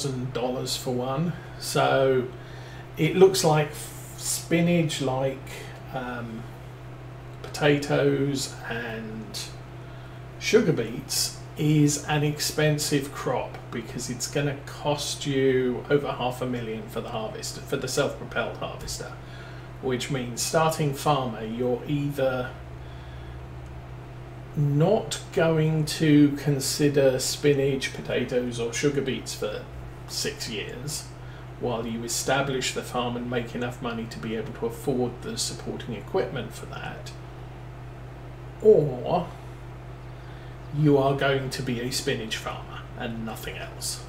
$1,000 for one. So it looks like spinach, like potatoes and sugar beets is an expensive crop because it's going to cost you over $500,000 for the harvester, for the self-propelled harvester, which means starting farmer, you're either not going to consider spinach, potatoes or sugar beets for 6 years while you establish the farm and make enough money to be able to afford the supporting equipment for that, or you are going to be a spinach farmer and nothing else.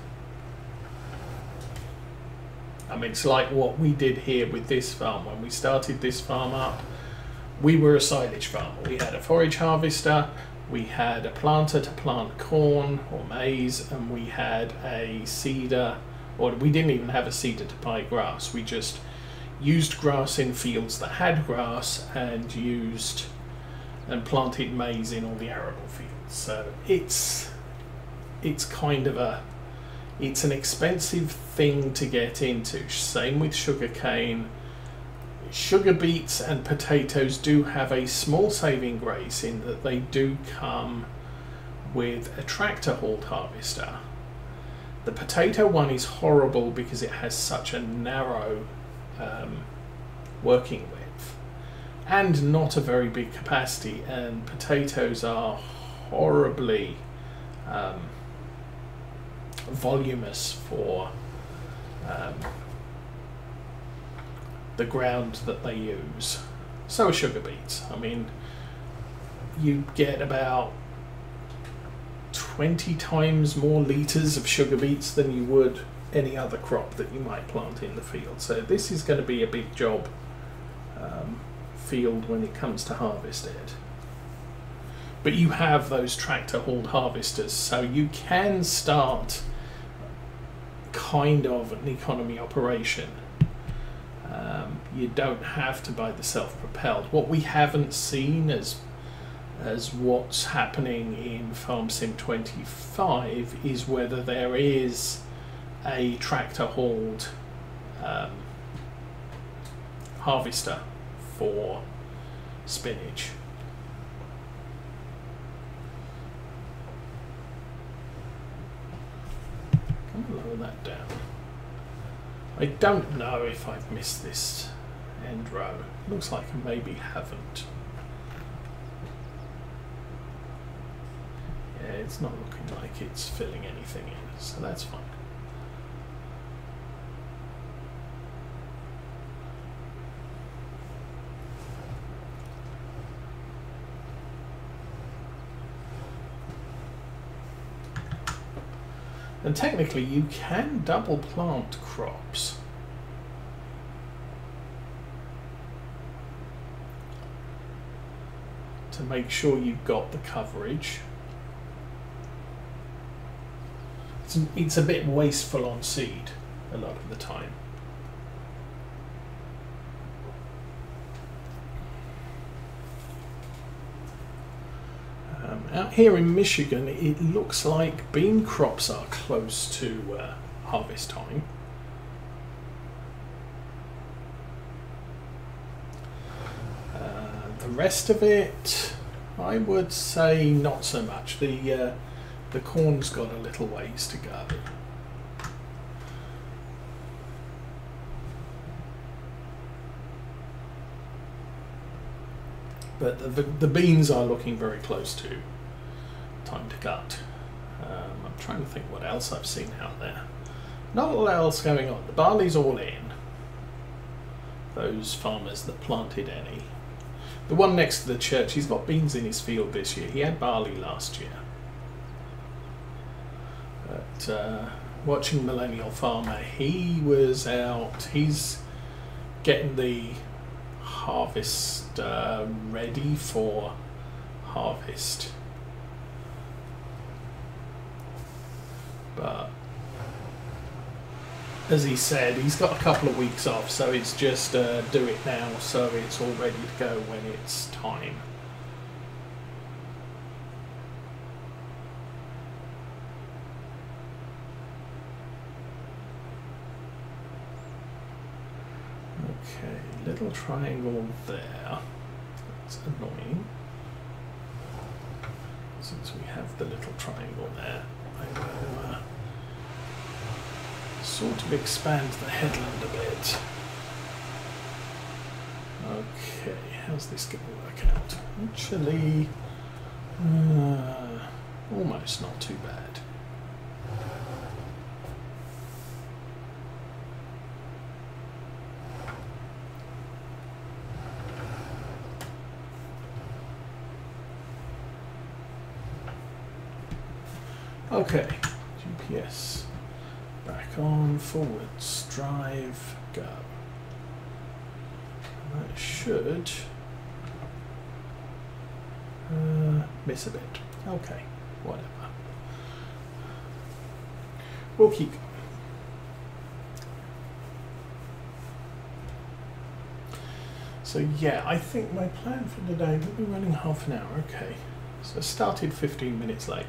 I mean, it's like what we did here with this farm. When we started this farm up, we were a silage farmer. We had a forage harvester, we had a planter to plant corn or maize, and we had a seeder, or we didn't even have a seeder to buy grass. We just used grass in fields that had grass and planted maize in all the arable fields. So it's kind of it's an expensive thing to get into. Same with sugarcane. Sugar beets and potatoes do have a small saving grace in that they do come with a tractor hauled harvester. The potato one is horrible because it has such a narrow working width and not a very big capacity, and potatoes are horribly voluminous for the ground that they use. So are sugar beets. I mean, you get about 20 times more litres of sugar beets than you would any other crop that you might plant in the field. So this is going to be a big job field when it comes to harvest it. But you have those tractor hauled harvesters, so you can start kind of an economy operation. You don't have to buy the self-propelled. What we haven't seen as what's happening in Farm Sim 25 is whether there is a tractor hauled harvester for spinach. I'm going to lower that down. I don't know if I've missed this end row. Looks like I maybe haven't. Yeah, it's not looking like it's filling anything in, so that's fine. And technically you can double plant crops. To make sure you've got the coverage. It's a bit wasteful on seed a lot of the time. Out here in Michigan, it looks like bean crops are close to harvest time. The rest of it, I would say not so much. The corn's got a little ways to go. But the beans are looking very close to time to cut. I'm trying to think what else I've seen out there. Not a lot else going on. The barley's all in. Those farmers that planted any. The one next to the church, he's got beans in his field this year. He had barley last year. But watching Millennial Farmer, he was out. He's getting the harvest ready for harvest. But as he said, he's got a couple of weeks off, so it's just do it now so it's all ready to go when it's time. Okay, little triangle there. That's annoying. Since we have the little triangle there, I will sort of expand the headland a bit. Okay, how's this going to work out? Actually, almost not too bad. Okay, GPS, back on, forwards, drive, go. That should miss a bit. Okay, whatever. We'll keep going. So yeah, I think my plan for today, we'll be running half an hour, okay. So I started 15 minutes late.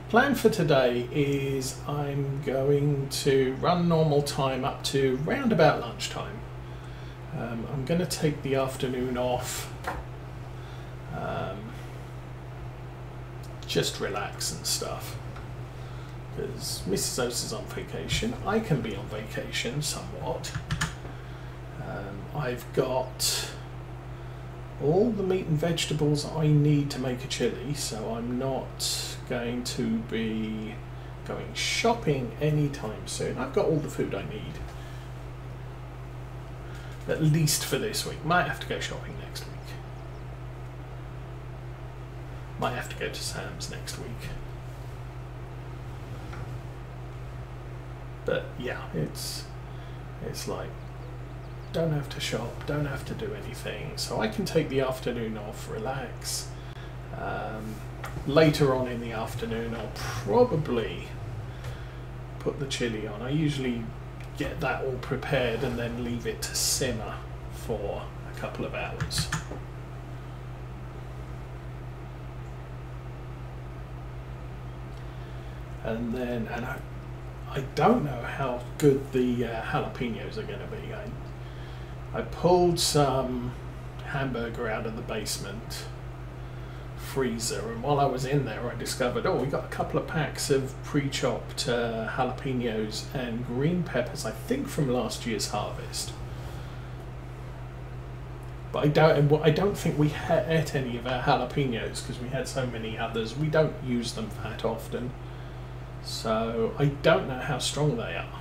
Plan for today is I'm going to run normal time up to round about lunchtime. I'm going to take the afternoon off, just relax and stuff, because Mrs. Oates is on vacation. I can be on vacation somewhat. I've got all the meat and vegetables I need to make a chili, so I'm not going to be going shopping anytime soon. I've got all the food I need, at least for this week. Might have to go shopping next week. Might have to go to Sam's next week. But yeah, it's like, don't have to shop, don't have to do anything, so I can take the afternoon off, relax. Later on in the afternoon I'll probably put the chili on. I usually get that all prepared and then leave it to simmer for a couple of hours. And then, I don't know how good the jalapenos are going to be. I pulled some hamburger out of the basement freezer, and while I was in there I discovered, oh, we got a couple of packs of pre-chopped jalapenos and green peppers, I think from last year's harvest. But I don't think we ate any of our jalapenos because we had so many others. We don't use them that often, so I don't know how strong they are.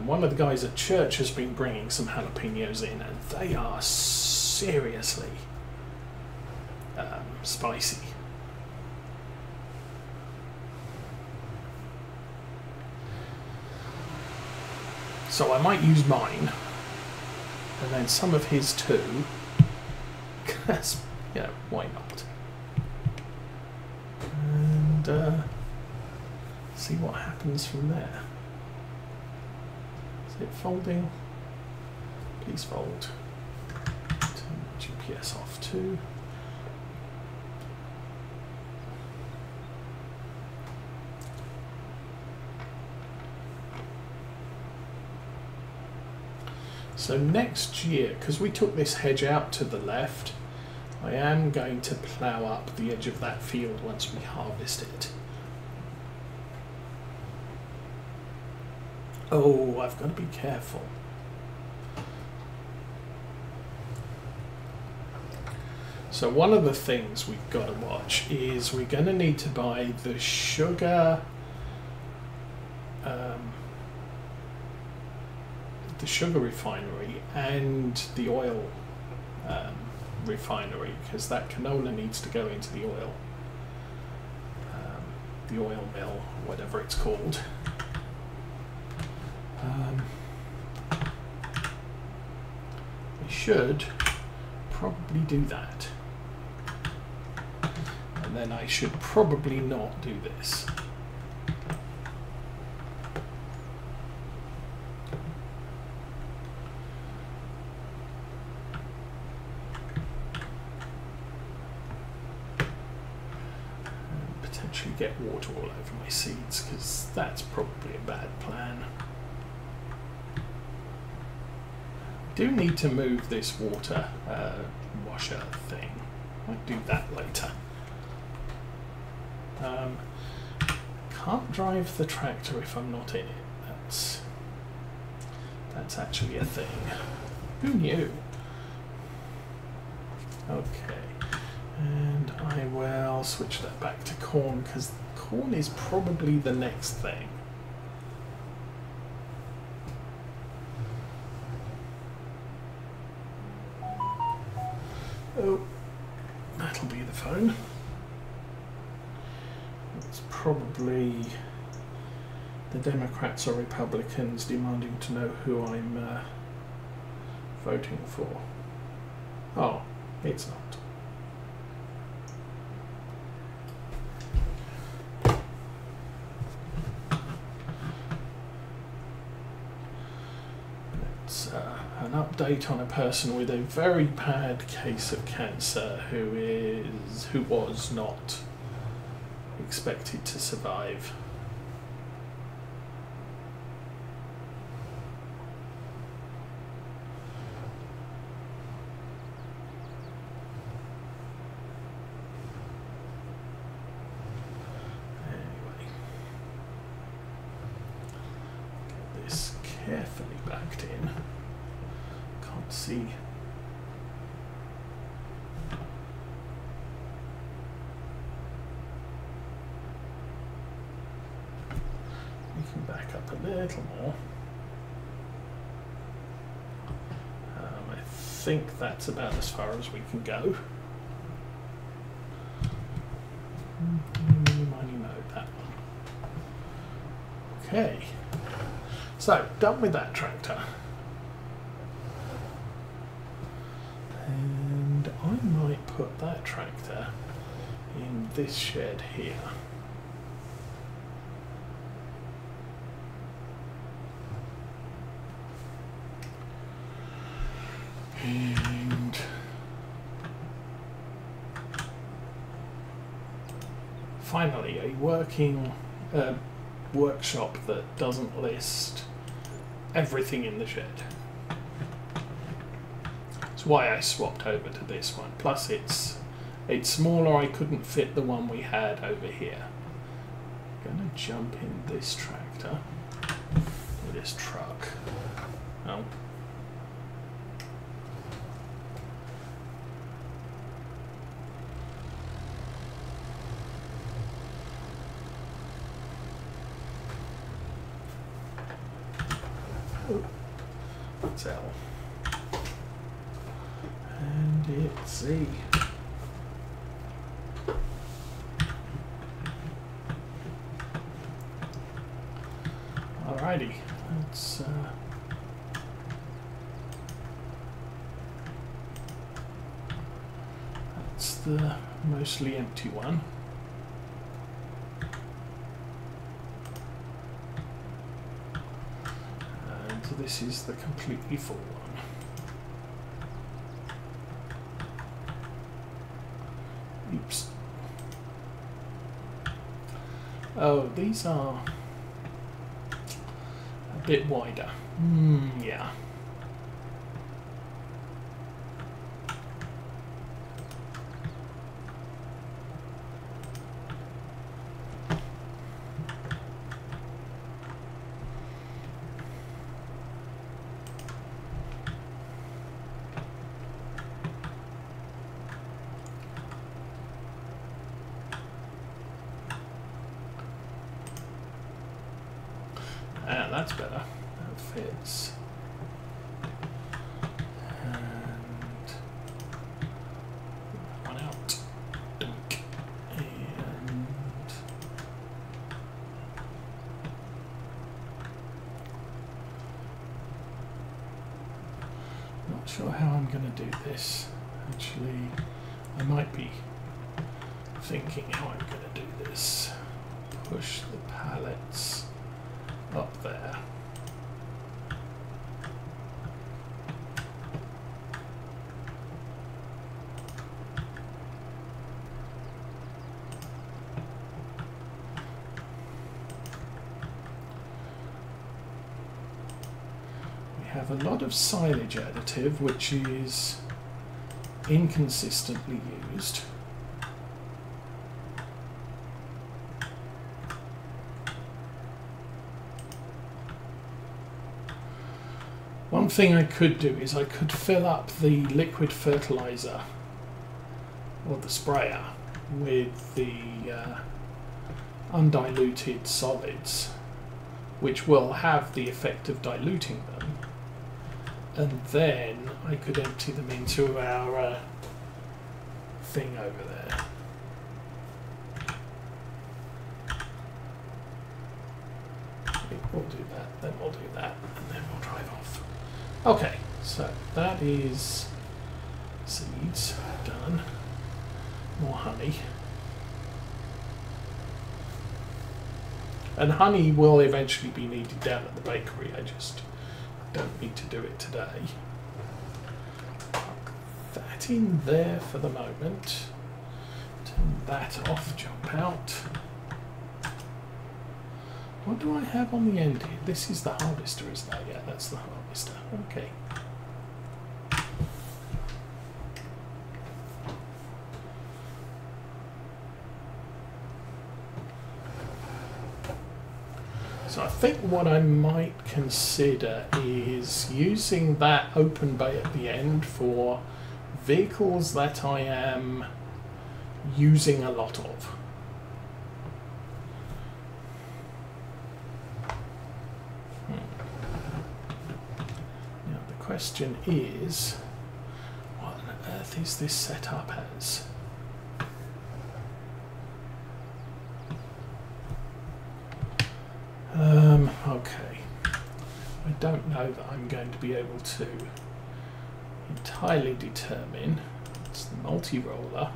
One of the guys at church has been bringing some jalapenos in, and they are seriously spicy. So I might use mine, and then some of his too, because, you know, why not? And see what happens from there. Is it folding? Please fold. Turn the GPS off too. So next year, because we took this hedge out to the left, I am going to plough up the edge of that field once we harvest it. Oh, I've got to be careful. So one of the things we've got to watch is we're going to need to buy the sugar refinery and the oil refinery, because that canola needs to go into the oil mill, whatever it's called. We should probably do that, and then I should probably not do this. Get water all over my seeds, because that's probably a bad plan. do need to move this water washer thing. Might do that later. Can't drive the tractor if I'm not in it. That's actually a thing. Who knew? Okay, and I will switch that back to corn because corn is probably the next thing. Oh, that'll be the phone. It's probably the Democrats or Republicans demanding to know who I'm voting for. Oh, it's not. It's an update on a person with a very bad case of cancer who was not expected to survive. Anyway, get this carefully backed in. Can't see. We can back up a little more. I think that's about as far as we can go. Money mode, that one. Okay. So, done with that tractor. And I might put that tractor in this shed here. And finally, a working workshop that doesn't list everything in the shed. That's why I swapped over to this one. Plus it's smaller, I couldn't fit the one we had over here. I'm gonna jump in this tractor, this truck. Oh. It's L. And it's Z. Alrighty, that's the mostly empty one. This is the completely full one. Oops. Oh, these are a bit wider. Yeah. That's better. That fits. And one out. Dunk. And not sure how I'm going to do this. Actually, I might be thinking how I'm going to do this. Push the pallets up there. We have a lot of silage additive which is inconsistently used. One thing I could do is I could fill up the liquid fertilizer or the sprayer with the undiluted solids, which will have the effect of diluting them, and then I could empty them into our thing over there. We'll do that, then we'll do that, and then we'll drive off. Okay, so that is seeds done. More honey. And honey will eventually be needed down at the bakery. I just don't need to do it today. Plug that in there for the moment. Turn that off, jump out. What do I have on the end here? This is the harvester, isn't it? Yeah, that's the harvester. Okay. So I think what I might consider is using that open bay at the end for vehicles that I am using a lot of. Now the question is, what on earth is this set up as? Okay, I don't know that I'm going to be able to entirely determine. It's the multi-roller.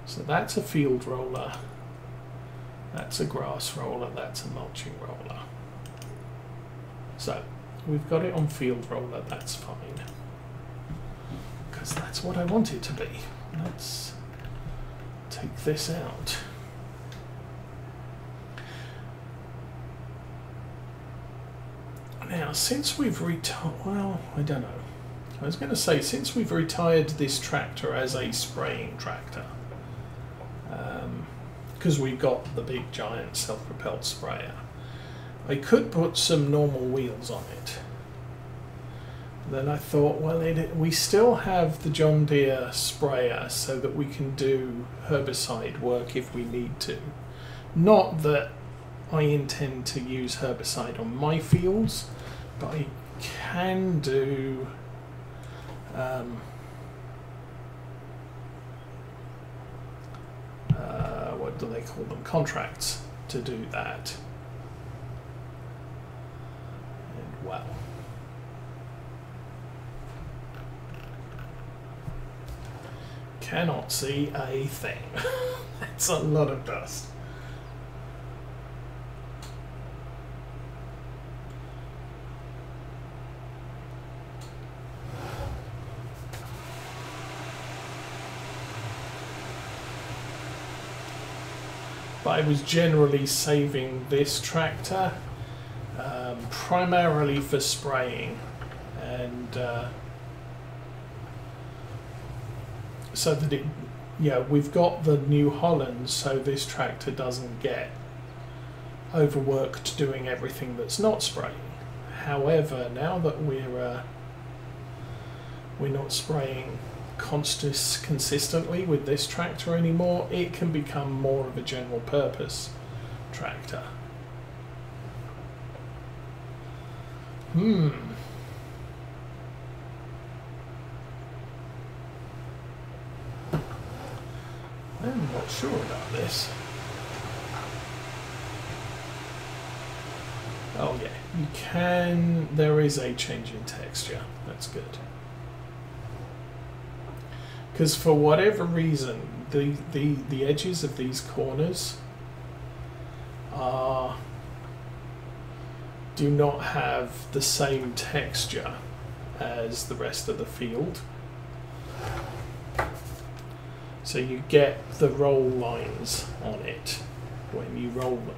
So that's a field roller, that's a grass roller, that's a mulching roller. So we've got it on field roller, that's fine, because that's what I want it to be. Let's take this out. Now, since we've retired, well, I don't know. I was going to say, since we've retired this tractor as a spraying tractor, because we've got the big giant self-propelled sprayer, I could put some normal wheels on it. Then I thought, well, we still have the John Deere sprayer so that we can do herbicide work if we need to. Not that I intend to use herbicide on my fields, but I can do what do they call them? Contracts to do that. And well, cannot see a thing. That's a lot of dust. But I was generally saving this tractor primarily for spraying, and so that it, yeah, we've got the New Holland, so this tractor doesn't get overworked doing everything that's not spraying. However, now that we're not spraying consistently with this tractor anymore, it can become more of a general purpose tractor. I'm not sure about this. Oh yeah, you can, there is a change in texture, that's good. Because for whatever reason, the edges of these corners do not have the same texture as the rest of the field. So you get the roll lines on it when you roll them.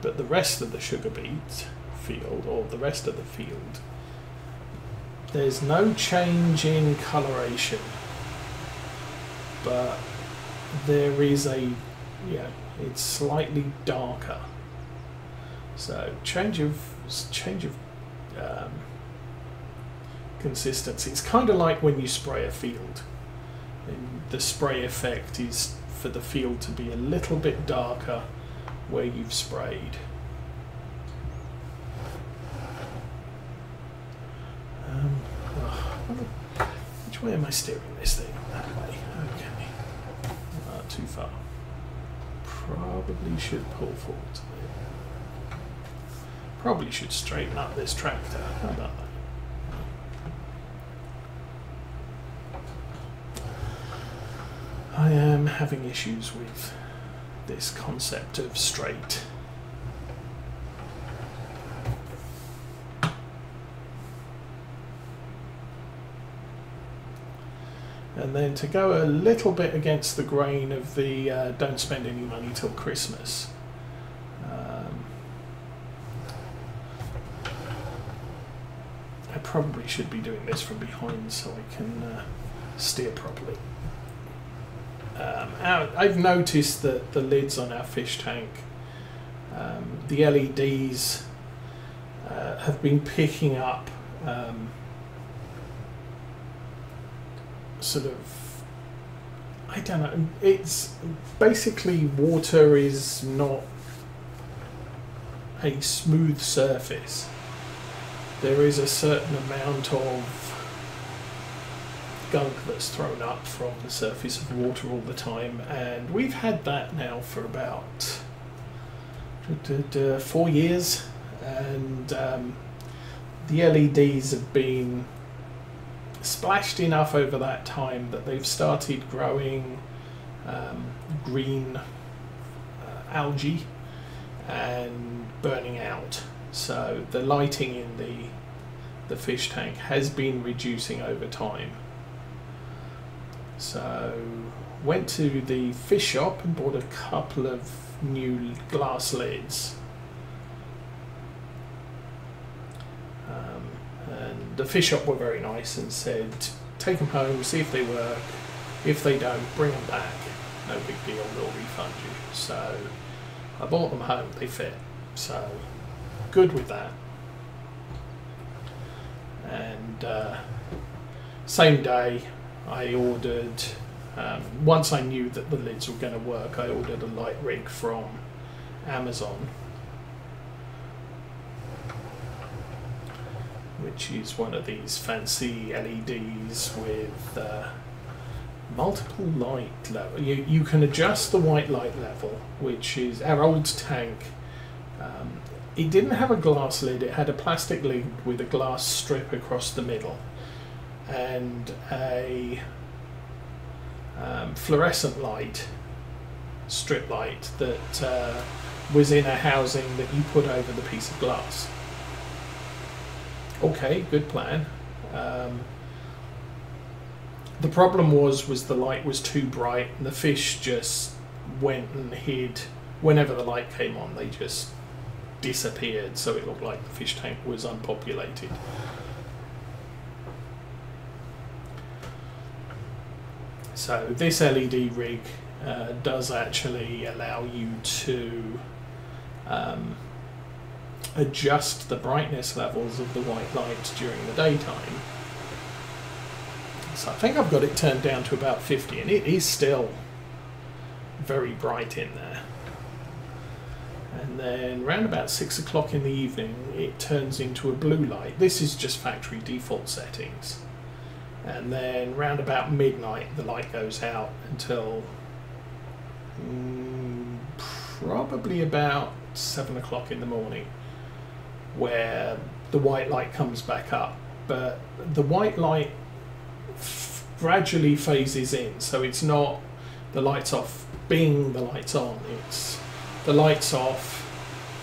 But the rest of the sugar beet field, or the rest of the field, there's no change in coloration, but there is a, it's slightly darker. So change of consistency. It's kind of like when you spray a field, and the spray effect is for the field to be a little bit darker where you've sprayed. Which way am I steering this thing? That way. Okay. Too far. Probably should pull forward a bit. Probably should straighten up this tractor. How about that? I am having issues with this concept of straight. And then to go a little bit against the grain of the don't spend any money till Christmas. I probably should be doing this from behind so I can steer properly. I've noticed that the lids on our fish tank, the LEDs have been picking up sort of, I don't know, it's basically water is not a smooth surface. There is a certain amount of gunk that's thrown up from the surface of water all the time, and we've had that now for about 4 years, and the LEDs have been splashed enough over that time that they've started growing green algae and burning out. So the lighting in the fish tank has been reducing over time. So went to the fish shop and bought a couple of new glass lids. And the fish shop were very nice and said, take them home, see if they work. If they don't, bring them back. No big deal, they'll refund you. So I bought them home, they fit. So good with that. And same day I ordered, once I knew that the lids were going to work, I ordered a light rig from Amazon, which is one of these fancy LEDs with multiple light level. You can adjust the white light level, which is our old tank. It didn't have a glass lid, it had a plastic lid with a glass strip across the middle and a fluorescent light, strip light, that was in a housing that you put over the piece of glass. Okay, good plan. The problem was the light was too bright and the fish just went and hid. Whenever the light came on, they just disappeared, so it looked like the fish tank was unpopulated. So this LED rig does actually allow you to adjust the brightness levels of the white light during the daytime. So I think I've got it turned down to about 50, and it is still very bright in there. And then round about 6 o'clock in the evening it turns into a blue light. This is just factory default settings. And then round about midnight the light goes out until probably about 7 o'clock in the morning, where the white light comes back up. But the white light gradually phases in, so it's not the lights off, bing, the lights on. It's the lights off,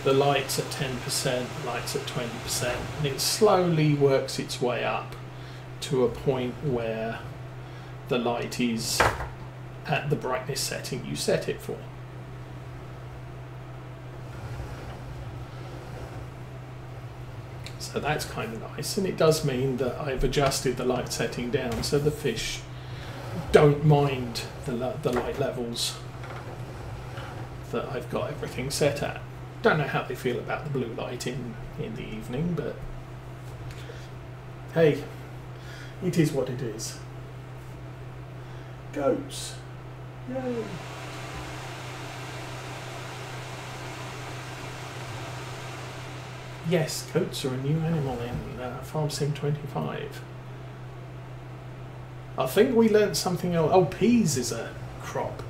the lights at 10%, the lights at 20%, and it slowly works its way up to a point where the light is at the brightness setting you set it for. So that's kind of nice, and it does mean that I've adjusted the light setting down so the fish don't mind the light levels that I've got everything set at. Don't know how they feel about the blue light in the evening, but hey, it is what it is. Goats. Yay. Yes, goats are a new animal in Farm Sim 25. I think we learnt something else. Oh, peas is a crop.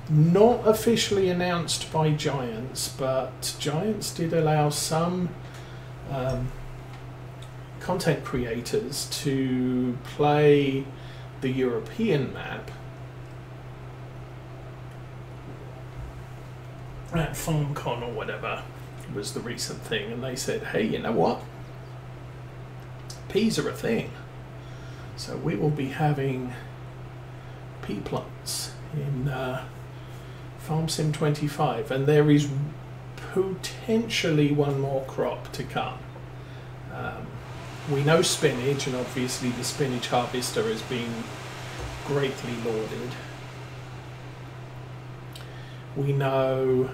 Not officially announced by Giants, but Giants did allow some content creators to play the European map at FarmCon or whatever was the recent thing, and they said, hey, you know what, peas are a thing, so we will be having pea plants in Farm Sim 25, and there is potentially one more crop to come. We know spinach, and obviously the spinach harvester has been greatly lauded. We know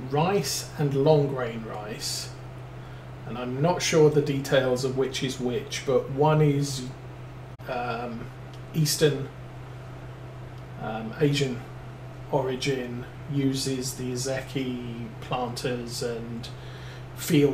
rice and long grain rice, and I'm not sure the details of which is which, but one is Eastern Asian origin, uses the Zeki planters and field